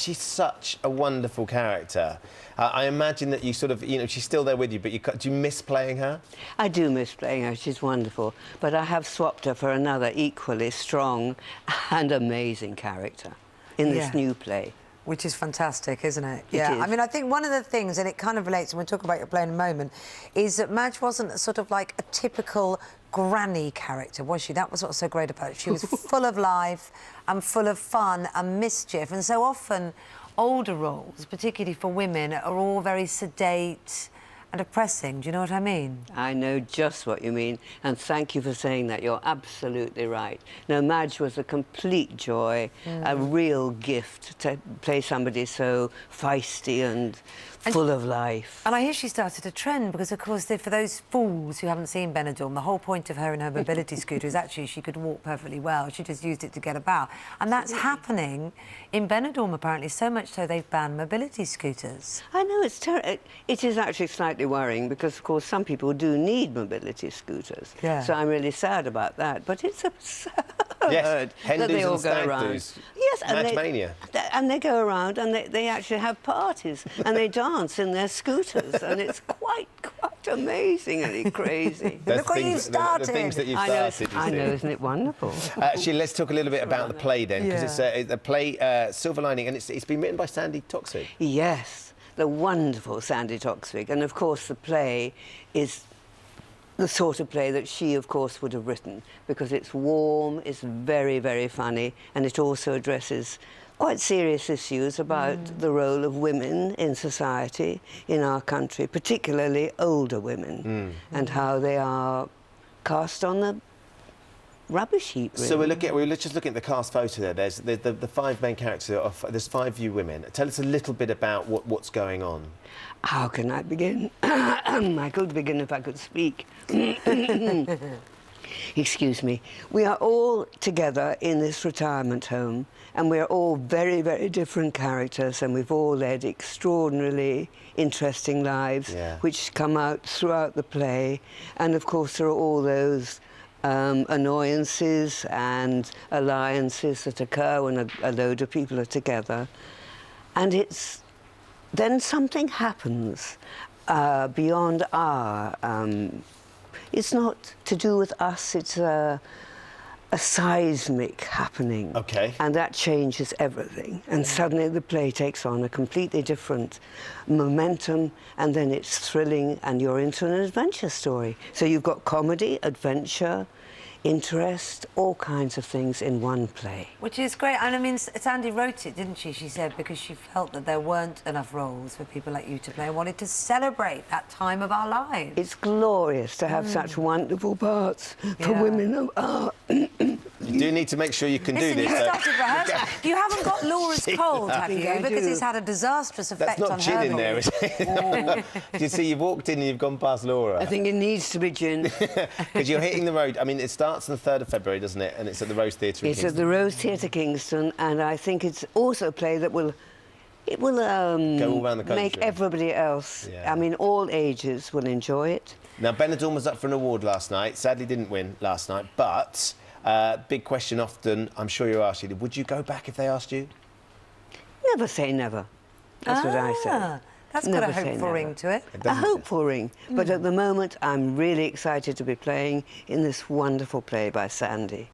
she's such a wonderful character. I imagine that you sort of, you know, she's still there with you, but do you miss playing her? I do miss playing her. She's wonderful. But I have swapped her for another equally strong and amazing character in this new play. Which is fantastic, isn't it? It is. I mean, I think one of the things, and it kind of relates, and we'll talk about your play in a moment, is that Madge wasn't sort of like a typical granny character, was she? That was what's so great about it. She was full of life and full of fun and mischief. And so often, older roles, particularly for women, are all very sedate and oppressing. Do you know what I mean? I know just what you mean, and thank you for saying that. You're absolutely right. No, Madge was a complete joy, a real gift to play somebody so feisty and full of life. And I hear she started a trend because, of course, for those fools who haven't seen Benidorm, the whole point of her and her mobility scooter is actually she could walk perfectly well. She just used it to get about. And that's happening in Benidorm, apparently, so much so they've banned mobility scooters. I know, it's terrible. It is actually slightly worrying because, of course, some people do need mobility scooters. Yeah. So I'm really sad about that. But it's absurd that they all and go stag around. do's. Yes, Madge mania. And they go around and they actually have parties and they dance in their scooters and it's quite amazingly crazy. Look what you've started. The things that you've started. I know, isn't it wonderful? Sheila, let's talk a little bit about the play then, because it's a play, Silver Lining, and it's been written by Sandi Toksvig. Yes, the wonderful Sandi Toksvig. And, of course, the play is the sort of play that she, of course, would have written, because it's warm, it's very, very funny, and it also addresses quite serious issues about the role of women in society, in our country, particularly older women, and how they are cast on the rubbish heap, really. So we're just looking at the cast photo there. There's the five main characters. There's 5 of you women. Tell us a little bit about what's going on. How can I begin? I could begin if I could speak. Excuse me. We are all together in this retirement home, and we're all very, very different characters, and we've all led extraordinarily interesting lives, which come out throughout the play. And, of course, there are all those annoyances and alliances that occur when a load of people are together. And then something happens beyond our... it's not to do with us, it's a seismic happening. OK. And that changes everything. And suddenly the play takes on a completely different momentum, and then it's thrilling, and you're into an adventure story. So you've got comedy, adventure, interest, all kinds of things in one play. Which is great. And I mean, Sandi wrote it, didn't she? She said because she felt that there weren't enough roles for people like you to play and wanted to celebrate that time of our lives. It's glorious to have such wonderful parts for women of our... You do need to make sure you can do this. You started rehearsing. You haven't got Laura's cold, have you? I Because do. it's had a disastrous effect on her. That's not gin in there, is it? You see, you've walked in and you've gone past Laura. I think it needs to be gin. Because you're hitting the road. I mean, it starts on the 3rd of February, doesn't it? And it's at the Rose Theatre in It's Kingston. at the Rose Theatre, Kingston, and I think it's also a play that will... It will go all around the country. make everybody else, I mean, all ages will enjoy it. Now, Benidorm was up for an award last night. Sadly didn't win last night, but big question often, I'm sure you're asked, would you go back if they asked you? Never say never. That's what I say. That's got a hopeful ring to it. A hopeful ring. But at the moment, I'm really excited to be playing in this wonderful play by Sandi.